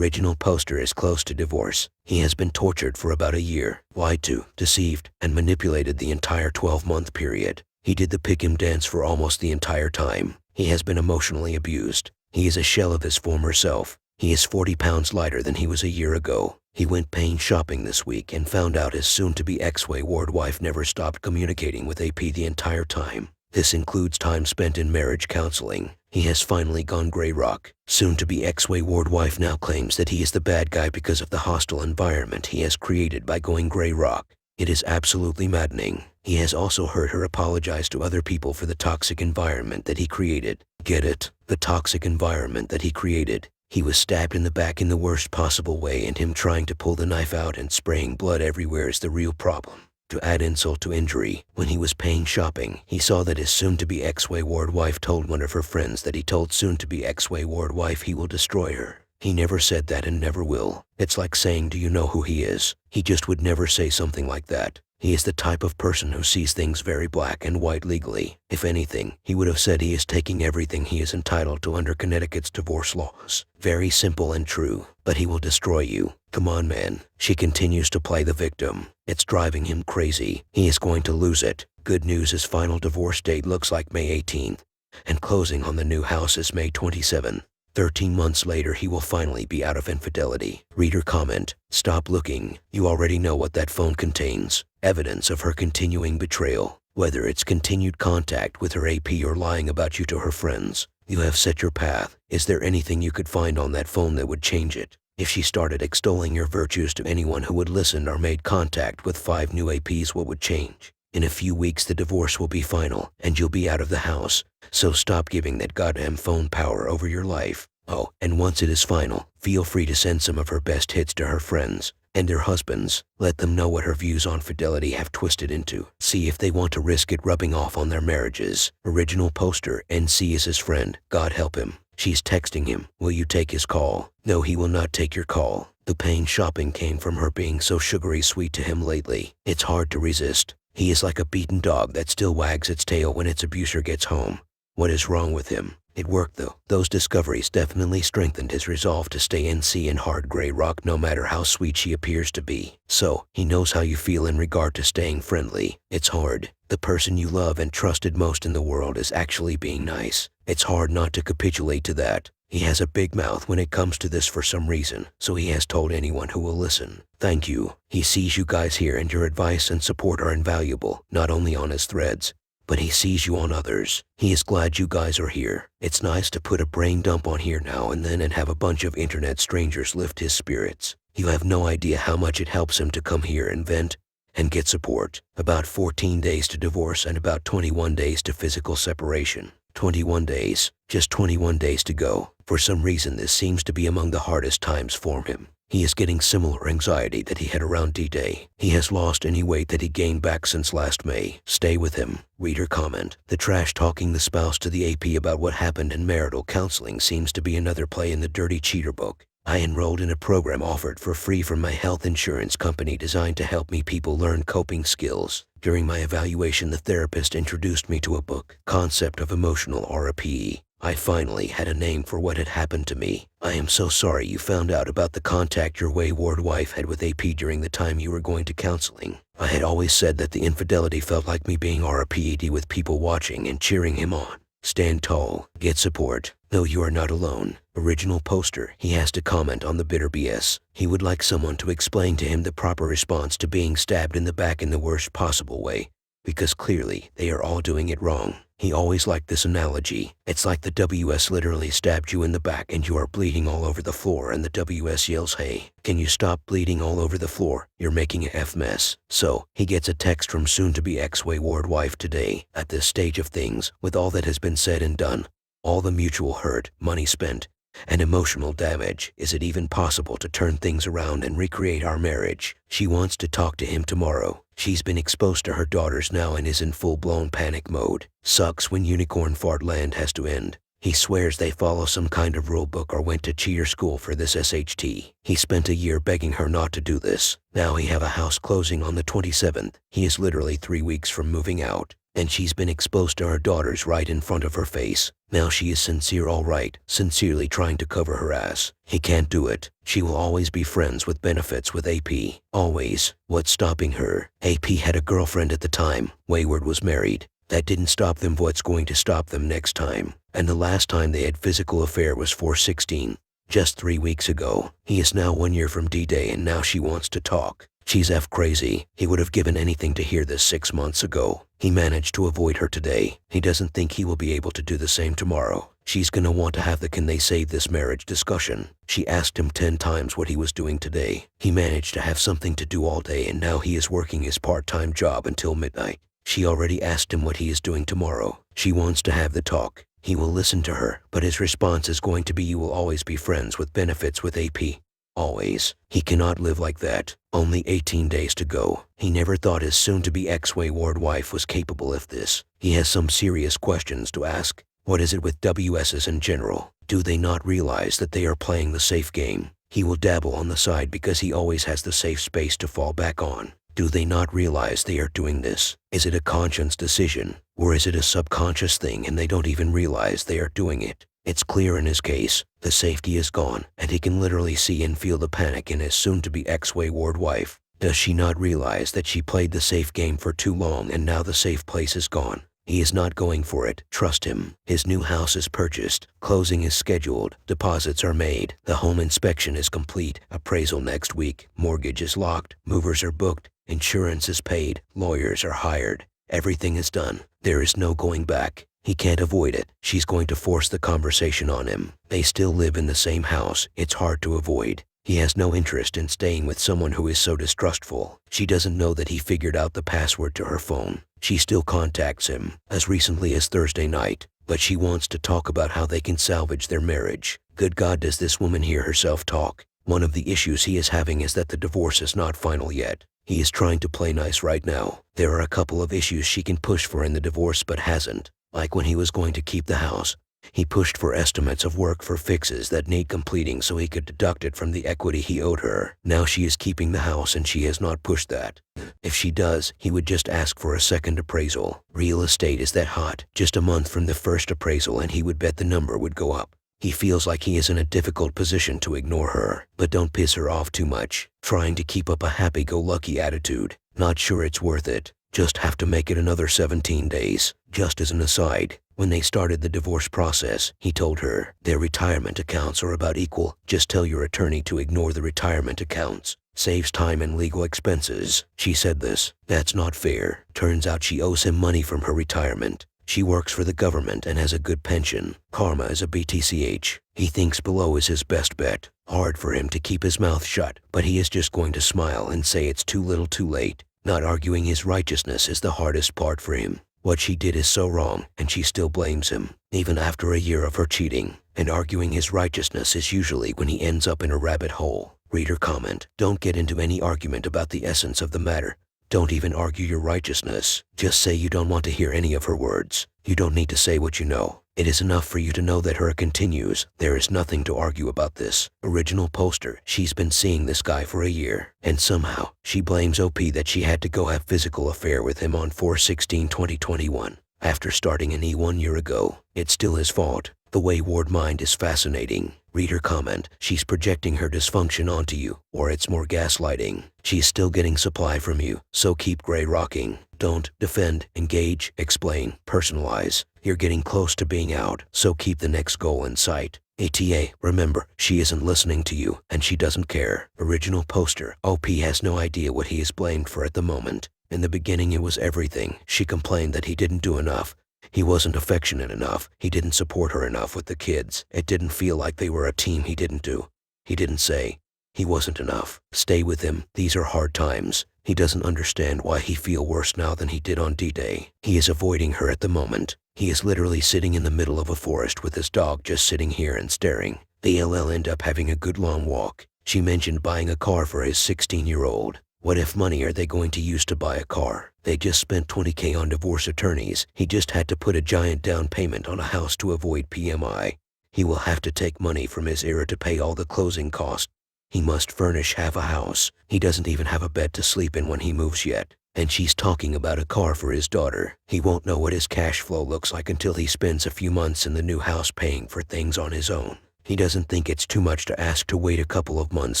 Original poster is close to divorce. He has been tortured for about a year, lied to, deceived, and manipulated the entire 12-month period. He did the pick him dance for almost the entire time. He has been emotionally abused. He is a shell of his former self. He is 40 pounds lighter than he was a year ago. He went pain shopping this week and found out his soon-to-be ex-wayward wife never stopped communicating with AP the entire time. This includes time spent in marriage counseling. He has finally gone gray rock. Soon-to-be ex-wayward wife now claims that he is the bad guy because of the hostile environment he has created by going gray rock. It is absolutely maddening. He has also heard her apologize to other people for the toxic environment that he created. Get it? The toxic environment that he created. He was stabbed in the back in the worst possible way, and him trying to pull the knife out and spraying blood everywhere is the real problem. To add insult to injury, when he was pain shopping, he saw that his soon-to-be ex-wayward wife told one of her friends that he told soon-to-be ex-wayward wife he will destroy her. He never said that and never will. It's like saying, do you know who he is? He just would never say something like that. He is the type of person who sees things very black and white legally. If anything, he would have said he is taking everything he is entitled to under Connecticut's divorce laws. Very simple and true, but he will destroy you. Come on, man. She continues to play the victim. It's driving him crazy. He is going to lose it. Good news, his final divorce date looks like May 18th, and closing on the new house is May 27th. 13 months later, he will finally be out of infidelity. Reader comment: stop looking. You already know what that phone contains. Evidence of her continuing betrayal. Whether it's continued contact with her AP or lying about you to her friends, you have set your path. Is there anything you could find on that phone that would change it? If she started extolling your virtues to anyone who would listen or made contact with 5 new APs, what would change? In a few weeks, the divorce will be final, and you'll be out of the house. So stop giving that goddamn phone power over your life. Oh, and once it is final, feel free to send some of her best hits to her friends and their husbands. Let them know what her views on fidelity have twisted into. See if they want to risk it rubbing off on their marriages. Original poster: NC is his friend. God help him. She's texting him. Will you take his call? No, he will not take your call. The pain shopping came from her being so sugary sweet to him lately. It's hard to resist. He is like a beaten dog that still wags its tail when its abuser gets home. What is wrong with him? It worked though. Those discoveries definitely strengthened his resolve to stay NC in hard gray rock no matter how sweet she appears to be. So, he knows how you feel in regard to staying friendly. It's hard. The person you love and trusted most in the world is actually being nice. It's hard not to capitulate to that. He has a big mouth when it comes to this for some reason, so he has told anyone who will listen. Thank you. He sees you guys here and your advice and support are invaluable, not only on his threads, but he sees you on others. He is glad you guys are here. It's nice to put a brain dump on here now and then and have a bunch of internet strangers lift his spirits. You have no idea how much it helps him to come here and vent and get support. About 14 days to divorce and about 21 days to physical separation. 21 days. Just 21 days to go. For some reason, this seems to be among the hardest times for him. He is getting similar anxiety that he had around D-Day. He has lost any weight that he gained back since last May. Stay with him. Reader comment: the trash talking the spouse to the AP about what happened in marital counseling seems to be another play in the dirty cheater book. I enrolled in a program offered for free from my health insurance company designed to help me people learn coping skills. During my evaluation, the therapist introduced me to a book, Concept of Emotional RAPE. I finally had a name for what had happened to me. I am so sorry you found out about the contact your wayward wife had with AP during the time you were going to counseling. I had always said that the infidelity felt like me being RAPED with people watching and cheering him on. Stand tall. Get support. No, you are not alone. Original poster: he has to comment on the bitter BS. He would like someone to explain to him the proper response to being stabbed in the back in the worst possible way, because clearly they are all doing it wrong. He always liked this analogy. It's like the WS literally stabbed you in the back and you are bleeding all over the floor and the WS yells, "Hey, can you stop bleeding all over the floor? You're making a F mess." So, he gets a text from soon-to-be ex-wayward wife today. At this stage of things, with all that has been said and done, all the mutual hurt, money spent, and emotional damage, is it even possible to turn things around and recreate our marriage? She wants to talk to him tomorrow. She's been exposed to her daughters now and is in full-blown panic mode. Sucks when unicorn fart land has to end. He swears they follow some kind of rule book or went to cheater school for this SHT. He spent a year begging her not to do this. Now he have a house closing on the 27th. He is literally 3 weeks from moving out. and she's been exposed to her daughters right in front of her face. Now she is sincere, all right, sincerely trying to cover her ass. He can't do it. She will always be friends with benefits with AP. Always. What's stopping her? AP had a girlfriend at the time. Wayward was married. That didn't stop them. What's going to stop them next time? And the last time they had physical affair was 4/16. Just 3 weeks ago. He is now 1 year from D-Day and now she wants to talk. She's crazy. He would have given anything to hear this 6 months ago. He managed to avoid her today. He doesn't think he will be able to do the same tomorrow. She's gonna want to have the can they save this marriage discussion. She asked him 10 times what he was doing today. He managed to have something to do all day and now he is working his part-time job until midnight. She already asked him what he is doing tomorrow. She wants to have the talk. He will listen to her, but his response is going to be you will always be friends with benefits with AP. Always. He cannot live like that. Only 18 days to go. He never thought his soon-to-be ex-wayward wife was capable of this. He has some serious questions to ask. What is it with WSs in general? Do they not realize that they are playing the safe game? He will dabble on the side because he always has the safe space to fall back on. Do they not realize they are doing this? Is it a conscious decision? Or is it a subconscious thing and they don't even realize they are doing it? It's clear in his case. The safety is gone, and he can literally see and feel the panic in his soon-to-be ex-wayward wife. Does she not realize that she played the safe game for too long and now the safe place is gone? He is not going for it. Trust him. His new house is purchased. Closing is scheduled. Deposits are made. The home inspection is complete. Appraisal next week. Mortgage is locked. Movers are booked. Insurance is paid. Lawyers are hired. Everything is done. There is no going back. He can't avoid it. She's going to force the conversation on him. They still live in the same house. It's hard to avoid. He has no interest in staying with someone who is so distrustful. She doesn't know that he figured out the password to her phone. She still contacts him, as recently as Thursday night, but she wants to talk about how they can salvage their marriage. Good God, does this woman hear herself talk? One of the issues he is having is that the divorce is not final yet. He is trying to play nice right now. There are a couple of issues she can push for in the divorce but hasn't. Like when he was going to keep the house, he pushed for estimates of work for fixes that need completing so he could deduct it from the equity he owed her. Now she is keeping the house and she has not pushed that. If she does, he would just ask for a second appraisal. Real estate is that hot. Just a month from the first appraisal and he would bet the number would go up. He feels like he is in a difficult position to ignore her, but don't piss her off too much. Trying to keep up a happy-go-lucky attitude. Not sure it's worth it. Just have to make it another 17 days. Just as an aside, when they started the divorce process, he told her, their retirement accounts are about equal. Just tell your attorney to ignore the retirement accounts. Saves time and legal expenses. She said this. That's not fair. Turns out she owes him money from her retirement. She works for the government and has a good pension. Karma is a BTCH. He thinks below is his best bet. Hard for him to keep his mouth shut, but he is just going to smile and say it's too little too late. Not arguing his righteousness is the hardest part for him. What she did is so wrong, and she still blames him, even after a year of her cheating. And arguing his righteousness is usually when he ends up in a rabbit hole. Reader comment. Don't get into any argument about the essence of the matter. Don't even argue your righteousness. Just say you don't want to hear any of her words. You don't need to say what you know. It is enough for you to know that her continues. There is nothing to argue about this. Original poster. She's been seeing this guy for a year, and somehow she blames OP that she had to go have physical affair with him on 4/16/2021. After starting an E 1 year ago, it's still his fault. The wayward mind is fascinating. Reader comment. She's projecting her dysfunction onto you, or it's more gaslighting. She's still getting supply from you, so keep gray rocking. Don't defend, engage, explain, personalize. You're getting close to being out, so keep the next goal in sight. ATA, remember, she isn't listening to you, and she doesn't care. Original poster. OP has no idea what he is blamed for at the moment. In the beginning it was everything. She complained that he didn't do enough. He wasn't affectionate enough. He didn't support her enough with the kids. It didn't feel like they were a team. He didn't do. He didn't say. He wasn't enough. Stay with him. These are hard times. He doesn't understand why he feel worse now than he did on D-Day. He is avoiding her at the moment. He is literally sitting in the middle of a forest with his dog just sitting here and staring. They'll end up having a good long walk. She mentioned buying a car for his 16-year-old. What if money are they going to use to buy a car? They just spent $20K on divorce attorneys. He just had to put a giant down payment on a house to avoid PMI. He will have to take money from his era to pay all the closing costs. He must furnish half a house. He doesn't even have a bed to sleep in when he moves yet. And she's talking about a car for his daughter. He won't know what his cash flow looks like until he spends a few months in the new house paying for things on his own. He doesn't think it's too much to ask to wait a couple of months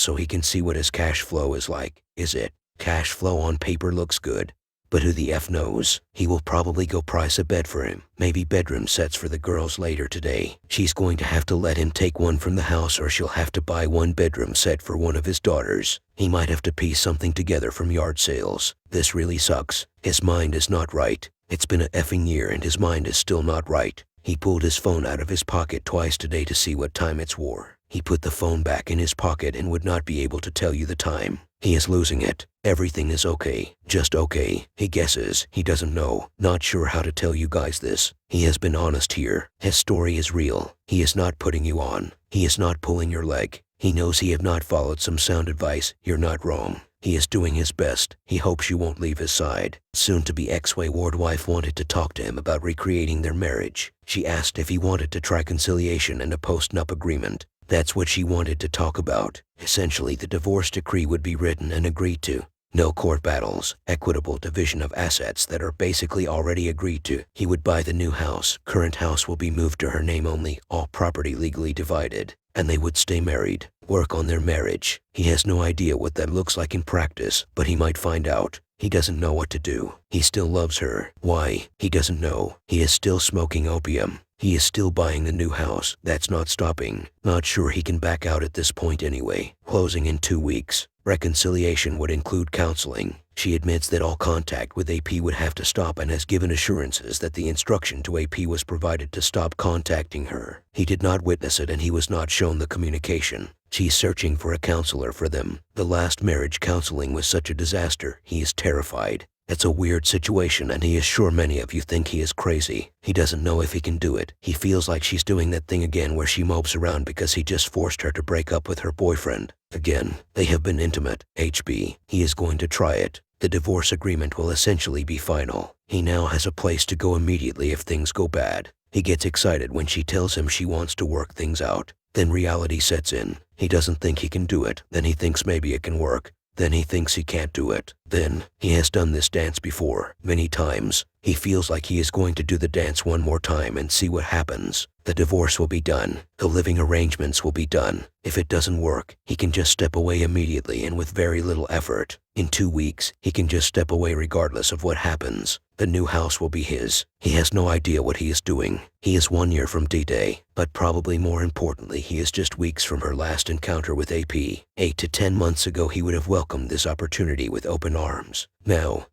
so he can see what his cash flow is like, is it? Cash flow on paper looks good. But who the F knows? He will probably go price a bed for him. Maybe bedroom sets for the girls later today. She's going to have to let him take one from the house or she'll have to buy one bedroom set for one of his daughters. He might have to piece something together from yard sales. This really sucks. His mind is not right. It's been a effing year and his mind is still not right. He pulled his phone out of his pocket twice today to see what time it's war. He put the phone back in his pocket and would not be able to tell you the time. He is losing it. Everything is okay. Just okay. He guesses. He doesn't know. Not sure how to tell you guys this. He has been honest here. His story is real. He is not putting you on. He is not pulling your leg. He knows he have not followed some sound advice. You're not wrong. He is doing his best. He hopes you won't leave his side. Soon-to-be ex-wayward wife wanted to talk to him about recreating their marriage. She asked if he wanted to try conciliation and a post-nup agreement. That's what she wanted to talk about. Essentially, the divorce decree would be written and agreed to. No court battles, equitable division of assets that are basically already agreed to. He would buy the new house. Current house will be moved to her name only, all property legally divided. And they would stay married, work on their marriage. He has no idea what that looks like in practice, but he might find out. He doesn't know what to do. He still loves her. Why? He doesn't know. He is still smoking opium. He is still buying the new house. That's not stopping. Not sure he can back out at this point anyway. Closing in 2 weeks. Reconciliation would include counseling. She admits that all contact with AP would have to stop and has given assurances that the instruction to AP was provided to stop contacting her. He did not witness it and he was not shown the communication. She's searching for a counselor for them. The last marriage counseling was such a disaster. He is terrified. It's a weird situation and he is sure many of you think he is crazy. He doesn't know if he can do it. He feels like she's doing that thing again where she mopes around because he just forced her to break up with her boyfriend. Again, they have been intimate. HB. He is going to try it. The divorce agreement will essentially be final. He now has a place to go immediately if things go bad. He gets excited when she tells him she wants to work things out. Then reality sets in. He doesn't think he can do it. Then he thinks maybe it can work. Then he thinks he can't do it. Then, he has done this dance before, many times. He feels like he is going to do the dance one more time and see what happens. The divorce will be done. The living arrangements will be done. If it doesn't work, he can just step away immediately and with very little effort. In 2 weeks, he can just step away regardless of what happens. The new house will be his. He has no idea what he is doing. He is 1 year from D-Day, but probably more importantly, he is just weeks from her last encounter with AP. 8 to 10 months ago, he would have welcomed this opportunity with open arms. Now,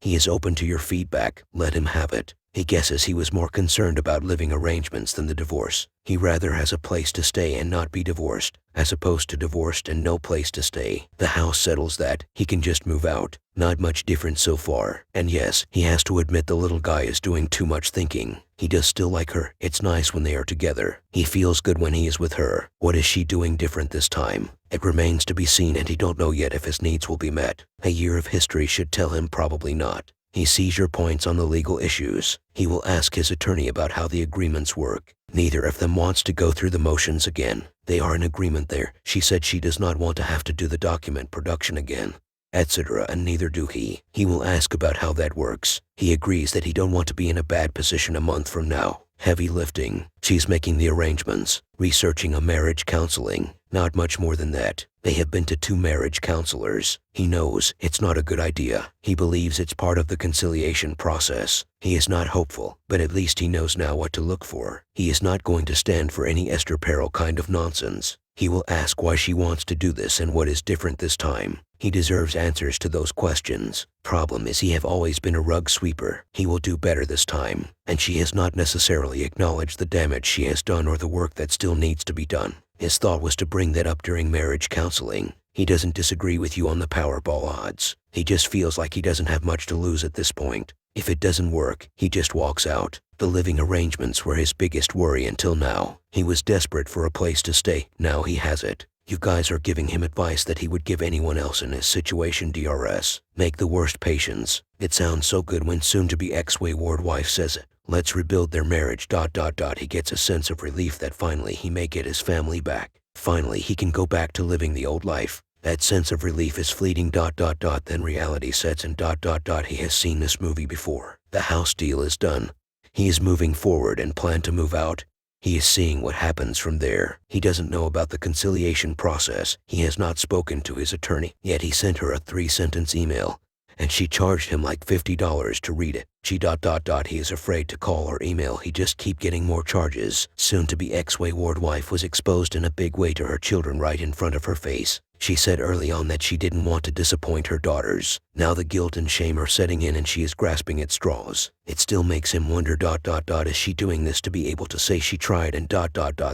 he is open to your feedback. Let him have it. He guesses he was more concerned about living arrangements than the divorce. He rather has a place to stay and not be divorced, as opposed to divorced and no place to stay. The house settles that. He can just move out. Not much difference so far. And yes, he has to admit the little guy is doing too much thinking. He does still like her. It's nice when they are together. He feels good when he is with her. What is she doing different this time? It remains to be seen and he don't know yet if his needs will be met. A year of history should tell him probably not. He sees your points on the legal issues. He will ask his attorney about how the agreements work. Neither of them wants to go through the motions again. They are in agreement there. She said she does not want to have to do the document production again, etc., and neither do he. He will ask about how that works. He agrees that he don't want to be in a bad position a month from now. Heavy lifting. She's making the arrangements, researching a marriage counseling. Not much more than that. They have been to 2 marriage counselors. He knows it's not a good idea. He believes it's part of the conciliation process. He is not hopeful, but at least he knows now what to look for. He is not going to stand for any extramarital kind of nonsense. He will ask why she wants to do this and what is different this time. He deserves answers to those questions. Problem is he have always been a rug sweeper. He will do better this time. And she has not necessarily acknowledged the damage she has done or the work that still needs to be done. His thought was to bring that up during marriage counseling. He doesn't disagree with you on the Powerball odds. He just feels like he doesn't have much to lose at this point. If it doesn't work, he just walks out. The living arrangements were his biggest worry until now. He was desperate for a place to stay. Now he has it. You guys are giving him advice that he would give anyone else in his situation. DRS. Make the worst patience. It sounds so good when soon-to-be ex-wayward wife says it. Let's rebuild their marriage. He gets a sense of relief that finally he may get his family back. Finally he can go back to living the old life. That sense of relief is fleeting. Then reality sets in. He has seen this movie before. The house deal is done. He is moving forward and plan to move out. He is seeing what happens from there. He doesn't know about the conciliation process. He has not spoken to his attorney, yet he sent her a 3-sentence email, and she charged him like $50 to read it. He is afraid to call or email. He just keep getting more charges. Soon to be ex-wayward wife was exposed in a big way to her children right in front of her face. She said early on that she didn't want to disappoint her daughters. Now the guilt and shame are setting in and she is grasping at straws. It still makes him wonder. Is she doing this to be able to say she tried and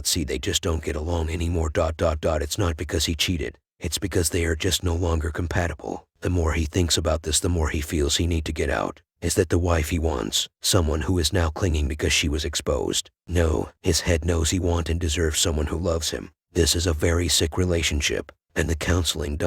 see they just don't get along anymore. It's not because he cheated. It's because they are just no longer compatible. The more he thinks about this, the more he feels he need to get out. Is that the wife he wants? Someone who is now clinging because she was exposed? No, his head knows he wants and deserves someone who loves him. This is a very sick relationship. And the counseling.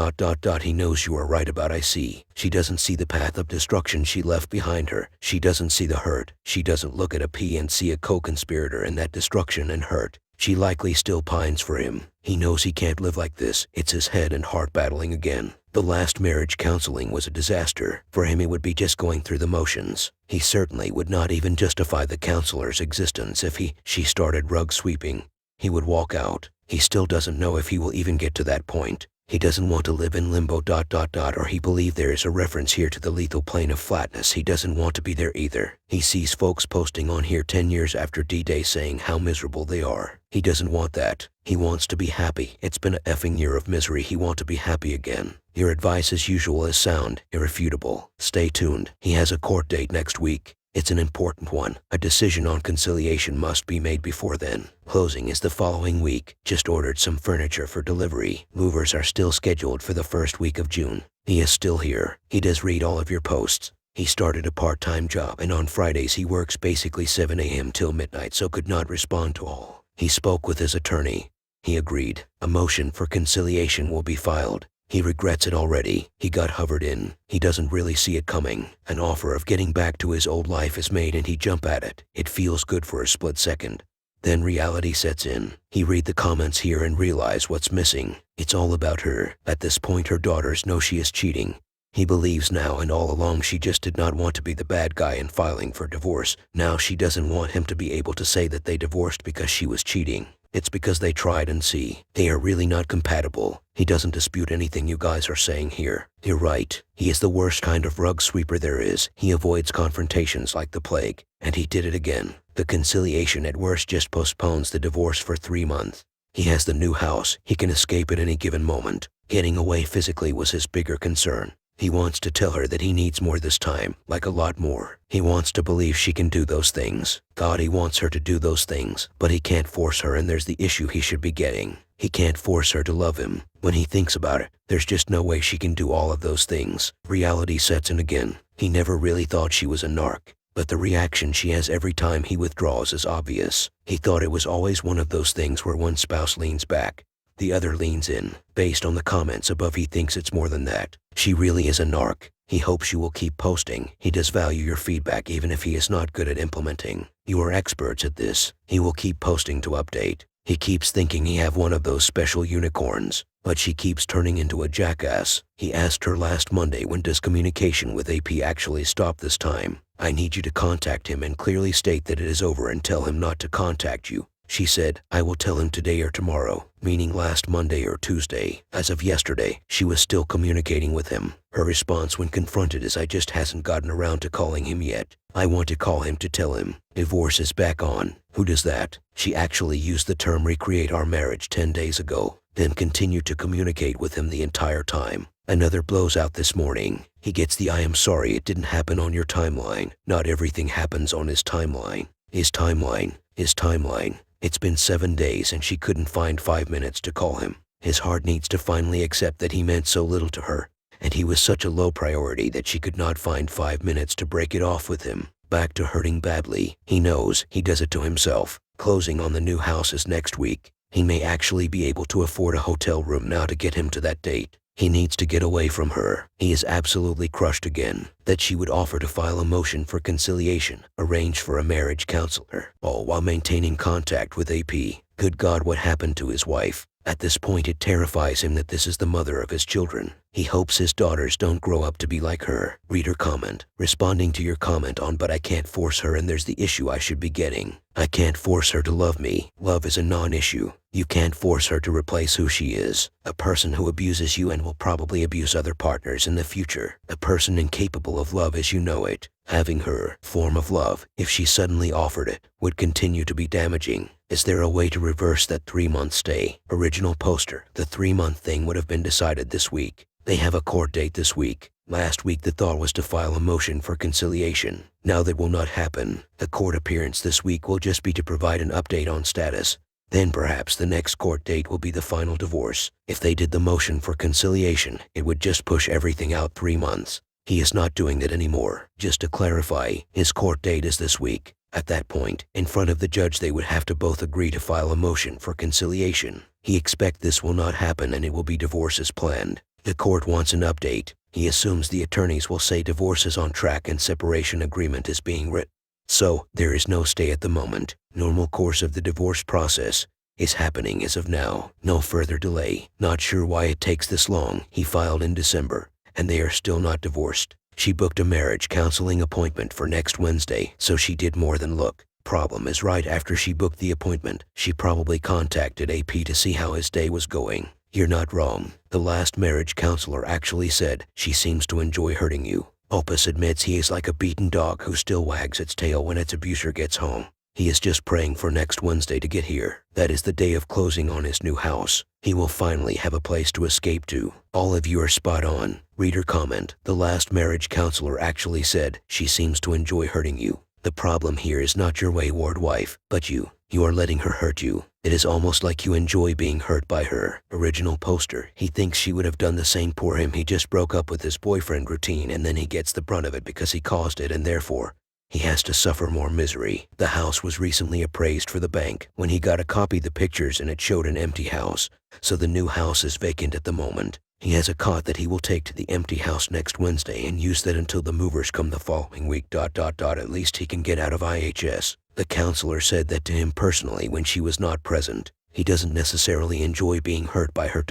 He knows you are right about. I see. She doesn't see the path of destruction she left behind her. She doesn't see the hurt. She doesn't look at a P and see a co-conspirator in that destruction and hurt. She likely still pines for him. He knows he can't live like this. It's his head and heart battling again. The last marriage counseling was a disaster. For him it would be just going through the motions. He certainly would not even justify the counselor's existence if she started rug sweeping. He would walk out. He still doesn't know if he will even get to that point. He doesn't want to live in limbo. Or he believes there is a reference here to the lethal plane of flatness. He doesn't want to be there either. He sees folks posting on here 10 years after D-Day saying how miserable they are. He doesn't want that. He wants to be happy. It's been a effing year of misery. He wants to be happy again. Your advice as usual is sound, irrefutable. Stay tuned. He has a court date next week. It's an important one. A decision on conciliation must be made before then. Closing is the following week. Just ordered some furniture for delivery. Movers are still scheduled for the first week of June. He is still here. He does read all of your posts. He started a part-time job and on Fridays he works basically 7 a.m. till midnight, so could not respond to all. He spoke with his attorney. He agreed. A motion for conciliation will be filed. He regrets it already. He got hovered in. He doesn't really see it coming. An offer of getting back to his old life is made and he jump at it. It feels good for a split second. Then reality sets in. He read the comments here and realize what's missing. It's all about her. At this point her daughters know she is cheating. He believes now and all along she just did not want to be the bad guy in filing for divorce. Now she doesn't want him to be able to say that they divorced because she was cheating. It's because they tried and see. They are really not compatible. He doesn't dispute anything you guys are saying here. You're right. He is the worst kind of rug sweeper there is. He avoids confrontations like the plague. And he did it again. The conciliation at worst just postpones the divorce for 3 months. He has the new house. He can escape at any given moment. Getting away physically was his bigger concern. He wants to tell her that he needs more this time, like a lot more. He wants to believe she can do those things. He wants her to do those things, but he can't force her, and there's the issue he should be getting. He can't force her to love him. When he thinks about it, there's just no way she can do all of those things. Reality sets in again. He never really thought she was a narc, but the reaction she has every time he withdraws is obvious. He thought it was always one of those things where one spouse leans back, the other leans in. Based on the comments above, he thinks it's more than that. She really is a narc. He hopes you will keep posting. He does value your feedback even if he is not good at implementing. You are experts at this. He will keep posting to update. He keeps thinking he have one of those special unicorns, but she keeps turning into a jackass. He asked her last Monday, when does communication with AP actually stop this time? I need you to contact him and clearly state that it is over and tell him not to contact you. She said, I will tell him today or tomorrow, meaning last Monday or Tuesday. As of yesterday, she was still communicating with him. Her response when confronted is, I just hasn't gotten around to calling him yet. I want to call him to tell him. Divorce is back on. Who does that? She actually used the term recreate our marriage 10 days ago, then continued to communicate with him the entire time. Another blows out this morning. He gets the I am sorry it didn't happen on your timeline. Not everything happens on his timeline. His timeline. His timeline. It's been 7 days and she couldn't find 5 minutes to call him. His heart needs to finally accept that he meant so little to her, and he was such a low priority that she could not find 5 minutes to break it off with him. Back to hurting badly. He knows he does it to himself. Closing on the new house is next week. He may actually be able to afford a hotel room now to get him to that date. He needs to get away from her. He is absolutely crushed again that she would offer to file a motion for conciliation, arrange for a marriage counselor, all while maintaining contact with AP. Good God, what happened to his wife? At this point it terrifies him that this is the mother of his children. He hopes his daughters don't grow up to be like her. Reader comment. Responding to your comment on but I can't force her and there's the issue I should be getting. I can't force her to love me. Love is a non-issue. You can't force her to replace who she is. A person who abuses you and will probably abuse other partners in the future. A person incapable of love as you know it. Having her form of love, if she suddenly offered it, would continue to be damaging. Is there a way to reverse that 3-month stay? Original poster. The 3-month thing would have been decided this week. They have a court date this week. Last week the thought was to file a motion for conciliation. Now that will not happen. The court appearance this week will just be to provide an update on status. Then perhaps the next court date will be the final divorce. If they did the motion for conciliation, it would just push everything out 3 months. He is not doing that anymore. Just to clarify, his court date is this week. At that point, in front of the judge they would have to both agree to file a motion for conciliation. He expects this will not happen and it will be divorce as planned. The court wants an update. He assumes the attorneys will say divorce is on track and separation agreement is being written. So, there is no stay at the moment. Normal course of the divorce process is happening as of now. No further delay. Not sure why it takes this long. He filed in December, and they are still not divorced. She booked a marriage counseling appointment for next Wednesday, so she did more than look. Problem is right after she booked the appointment, she probably contacted AP to see how his day was going. You're not wrong. The last marriage counselor actually said, she seems to enjoy hurting you. Opus admits he is like a beaten dog who still wags its tail when its abuser gets home. He is just praying for next Wednesday to get here. That is the day of closing on his new house. He will finally have a place to escape to. All of you are spot on. Reader comment. The last marriage counselor actually said, she seems to enjoy hurting you. The problem here is not your wayward wife, but you. You are letting her hurt you. It is almost like you enjoy being hurt by her. Original poster. He thinks she would have done the same for him. He just broke up with his boyfriend routine and then he gets the brunt of it because he caused it and therefore he has to suffer more misery. The house was recently appraised for the bank. When he got a copy the pictures and it showed an empty house. So the new house is vacant at the moment. He has a cot that he will take to the empty house next Wednesday and use that until the movers come the following week. At least he can get out of IHS. The counselor said that to him personally when she was not present. He doesn't necessarily enjoy being hurt by her.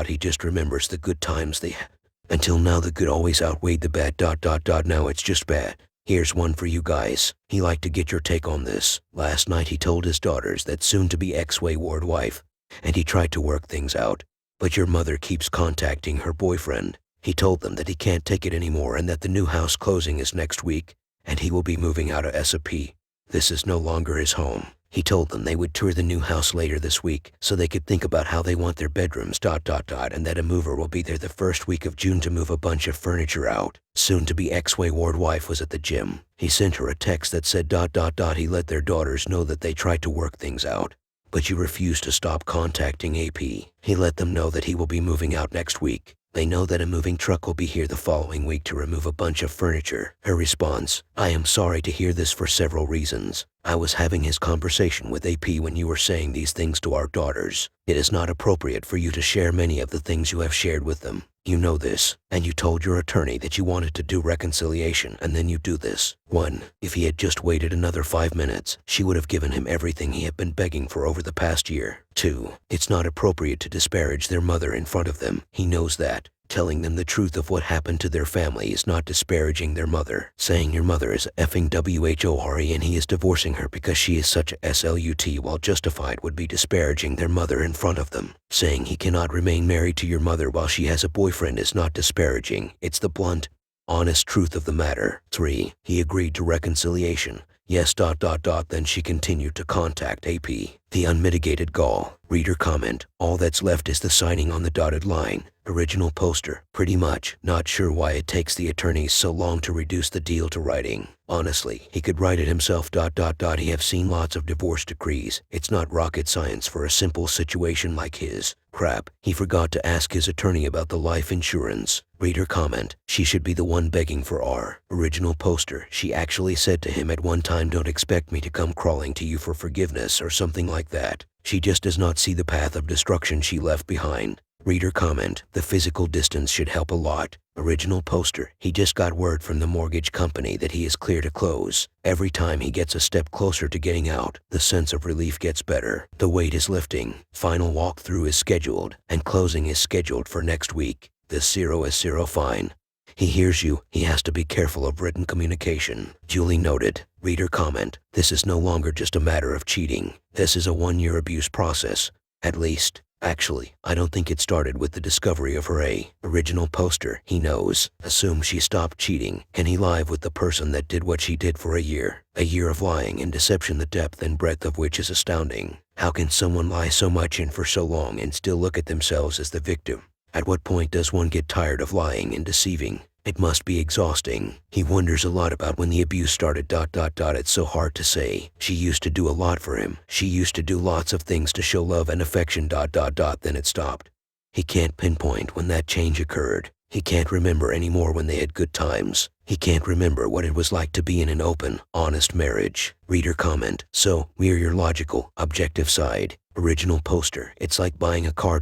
He just remembers the good times they had. Until now the good always outweighed the bad. Now it's just bad. Here's one for you guys. He liked to get your take on this. Last night he told his daughters that soon-to-be ex-wayward wife, and he tried to work things out. But your mother keeps contacting her boyfriend. He told them that he can't take it anymore and that the new house closing is next week, and he will be moving out of SAP. This is no longer his home. He told them they would tour the new house later this week so they could think about how they want their bedrooms. And that a mover will be there the first week of June to move a bunch of furniture out. Soon-to-be ex-wayward wife was at the gym. He sent her a text that said ... He let their daughters know that they tried to work things out, but you refused to stop contacting AP. He let them know that he will be moving out next week. They know that a moving truck will be here the following week to remove a bunch of furniture. Her response, I am sorry to hear this for several reasons. I was having his conversation with AP when you were saying these things to our daughters. It is not appropriate for you to share many of the things you have shared with them. You know this, and you told your attorney that you wanted to do reconciliation, and then you do this. 1. If he had just waited another 5 minutes, she would have given him everything he had been begging for over the past year. 2. It's not appropriate to disparage their mother in front of them. He knows that. Telling them the truth of what happened to their family is not disparaging their mother. Saying your mother is a effing WHORE and he is divorcing her because she is such a SLUT while justified would be disparaging their mother in front of them. Saying he cannot remain married to your mother while she has a boyfriend is not disparaging. It's the blunt, honest truth of the matter. 3. He agreed to reconciliation. Yes. Then she continued to contact AP. The unmitigated gall. Reader comment. All that's left is the signing on the dotted line. Original poster. Pretty much. Not sure why it takes the attorneys so long to reduce the deal to writing. Honestly, he could write it himself. He have seen lots of divorce decrees. It's not rocket science for a simple situation like his. Crap, he forgot to ask his attorney about the life insurance. Reader comment. She should be the one begging for R. Original poster. She actually said to him at one time, don't expect me to come crawling to you for forgiveness or something like that. She just does not see the path of destruction she left behind. Reader comment, the physical distance should help a lot. Original poster, he just got word from the mortgage company that he is clear to close. Every time he gets a step closer to getting out, the sense of relief gets better. The weight is lifting. Final walkthrough is scheduled, and closing is scheduled for next week. This 0 is 0 fine. He hears you. He has to be careful of written communication. Duly noted. Reader comment, this is no longer just a matter of cheating. This is a 1-year abuse process. At least. Actually, I don't think it started with the discovery of her original poster. He knows. Assume she stopped cheating. Can he live with the person that did what she did for a year? A year of lying and deception, the depth and breadth of which is astounding. How can someone lie so much and for so long and still look at themselves as the victim? At what point does one get tired of lying and deceiving? It must be exhausting. He wonders a lot about when the abuse started. It's so hard to say. She used to do a lot for him. She used to do lots of things to show love and affection. Then it stopped. He can't pinpoint when that change occurred. He can't remember anymore when they had good times. He can't remember what it was like to be in an open, honest marriage. Reader comment, so we're your logical, objective side. Original poster, it's like buying a car.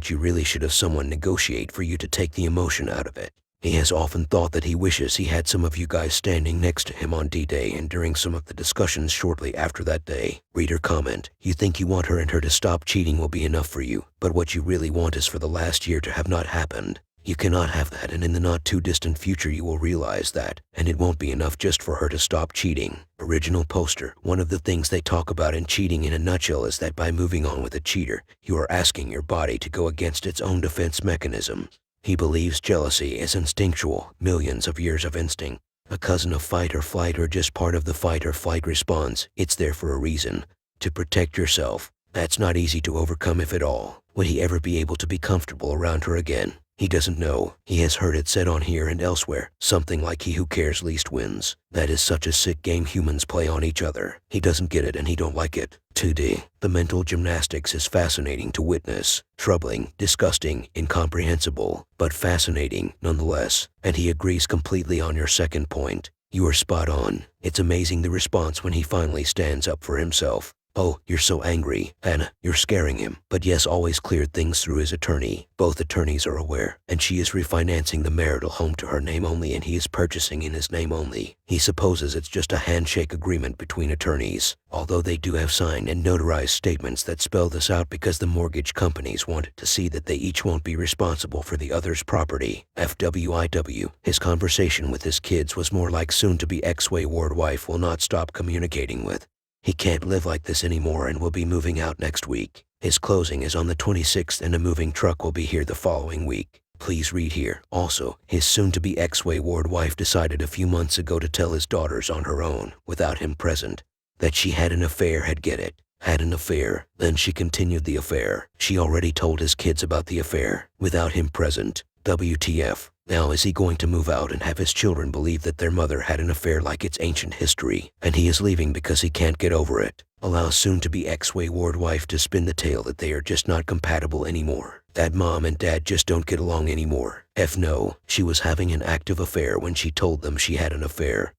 You really should have someone negotiate for you to take the emotion out of it. He has often thought that he wishes he had some of you guys standing next to him on D-Day and during some of the discussions shortly after that day. Reader comment, you think you want her and her to stop cheating will be enough for you, but what you really want is for the last year to have not happened. You cannot have that, and in the not too distant future you will realize that, and it won't be enough just for her to stop cheating. Original poster, one of the things they talk about in cheating in a nutshell is that by moving on with a cheater, you are asking your body to go against its own defense mechanism. He believes jealousy is instinctual, millions of years of instinct, a cousin of fight or flight or just part of the fight or flight response. It's there for a reason, to protect yourself. That's not easy to overcome if at all. Would he ever be able to be comfortable around her again? He doesn't know. He has heard it said on here and elsewhere, something like he who cares least wins. That is such a sick game humans play on each other. He doesn't get it and he don't like it. 2D. The mental gymnastics is fascinating to witness. Troubling, disgusting, incomprehensible, but fascinating nonetheless. And he agrees completely on your second point. You are spot on. It's amazing the response when he finally stands up for himself. Oh, you're so angry, Hannah, you're scaring him. But yes, always cleared things through his attorney. Both attorneys are aware, and she is refinancing the marital home to her name only and he is purchasing in his name only. He supposes it's just a handshake agreement between attorneys, although they do have signed and notarized statements that spell this out because the mortgage companies wanted to see that they each won't be responsible for the other's property. FWIW, his conversation with his kids was more like soon-to-be ex-wayward wife will not stop communicating with. He can't live like this anymore and will be moving out next week. His closing is on the 26th and a moving truck will be here the following week. Please read here. Also, his soon-to-be ex-wayward wife decided a few months ago to tell his daughters on her own, without him present, that she had an affair. Had an affair. Then she continued the affair. She already told his kids about the affair, without him present. WTF. Now is he going to move out and have his children believe that their mother had an affair like it's ancient history, and he is leaving because he can't get over it? Allow soon-to-be ex-wayward wife to spin the tale that they are just not compatible anymore. That mom and dad just don't get along anymore. F no, she was having an active affair when she told them she had an affair.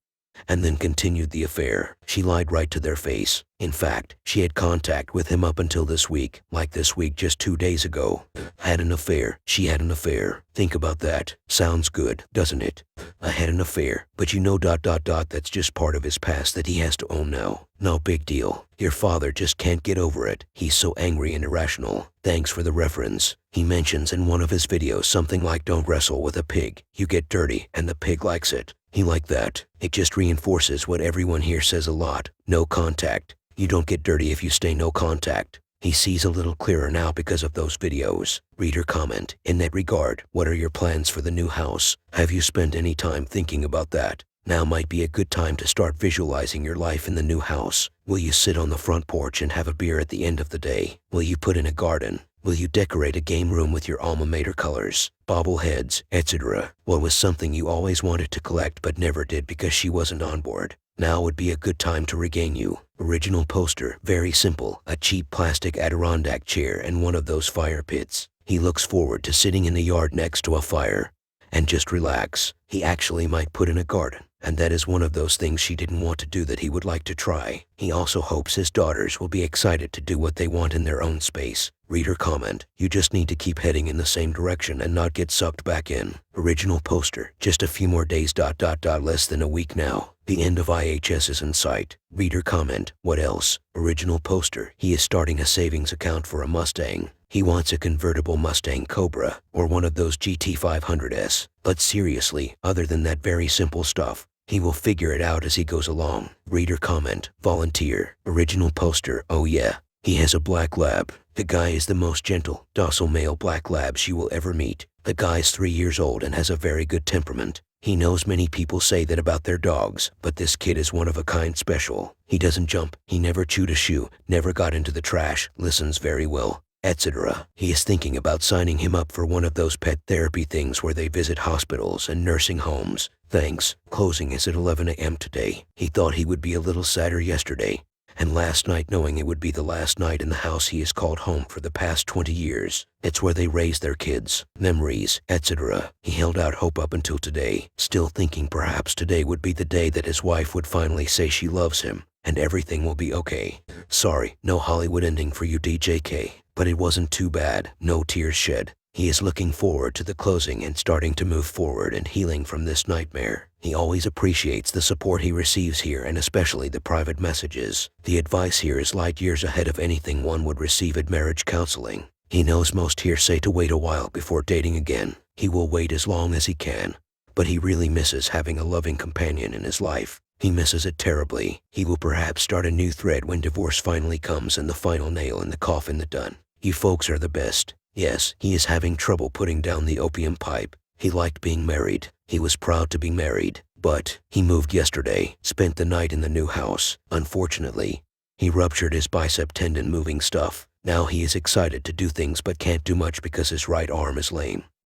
And then continued the affair. She lied right to their face. In fact, she had contact with him up until this week, like this week just 2 days ago. Had an affair. She had an affair. Think about that. Sounds good, doesn't it? I had an affair, but you know that's just part of his past that he has to own now. No big deal. Your father just can't get over it. He's so angry and irrational. Thanks for the reference. He mentions in one of his videos something like don't wrestle with a pig. You get dirty, and the pig likes it. He liked that. It just reinforces what everyone here says a lot. No contact. You don't get dirty if you stay no contact. He sees a little clearer now because of those videos. Reader comment, in that regard, what are your plans for the new house? Have you spent any time thinking about that? Now might be a good time to start visualizing your life in the new house. Will you sit on the front porch and have a beer at the end of the day? Will you put in a garden? Will you decorate a game room with your alma mater colors, bobbleheads, etc.? What was something you always wanted to collect but never did because she wasn't on board? Now would be a good time to regain you. Original poster, very simple, a cheap plastic Adirondack chair and one of those fire pits. He looks forward to sitting in the yard next to a fire and just relax. He actually might put in a garden, and that is one of those things she didn't want to do that he would like to try. He also hopes his daughters will be excited to do what they want in their own space. Reader comment, you just need to keep heading in the same direction and not get sucked back in. Original poster, just a few more days. Less than a week now. The end of IHS is in sight. Reader comment, what else? Original poster, he is starting a savings account for a Mustang. He wants a convertible Mustang Cobra, or one of those GT500s. But seriously, other than that very simple stuff, he will figure it out as he goes along. Reader comment, volunteer. Original poster, oh yeah. He has a black lab. The guy is the most gentle, docile male black labs you will ever meet. The guy's 3 years old and has a very good temperament. He knows many people say that about their dogs, but this kid is one of a kind special. He doesn't jump, he never chewed a shoe, never got into the trash, listens very well, etc. He is thinking about signing him up for one of those pet therapy things where they visit hospitals and nursing homes. Thanks. Closing is at 11 a.m. today. He thought he would be a little sadder yesterday, and last night knowing it would be the last night in the house he has called home for the past 20 years. It's where they raise their kids, memories, etc. He held out hope up until today, still thinking perhaps today would be the day that his wife would finally say she loves him, and everything will be okay. Sorry, no Hollywood ending for you DJK, but it wasn't too bad, no tears shed. He is looking forward to the closing and starting to move forward and healing from this nightmare. He always appreciates the support he receives here and especially the private messages. The advice here is light years ahead of anything one would receive at marriage counseling. He knows most here say to wait a while before dating again. He will wait as long as he can. But he really misses having a loving companion in his life. He misses it terribly. He will perhaps start a new thread when divorce finally comes and the final nail in the coffin is done. You folks are the best. Yes, he is having trouble putting down the opium pipe. He liked being married. He was proud to be married. But he moved yesterday, spent the night in the new house. Unfortunately, he ruptured his bicep tendon moving stuff. Now he is excited to do things but can't do much because his right arm is lame.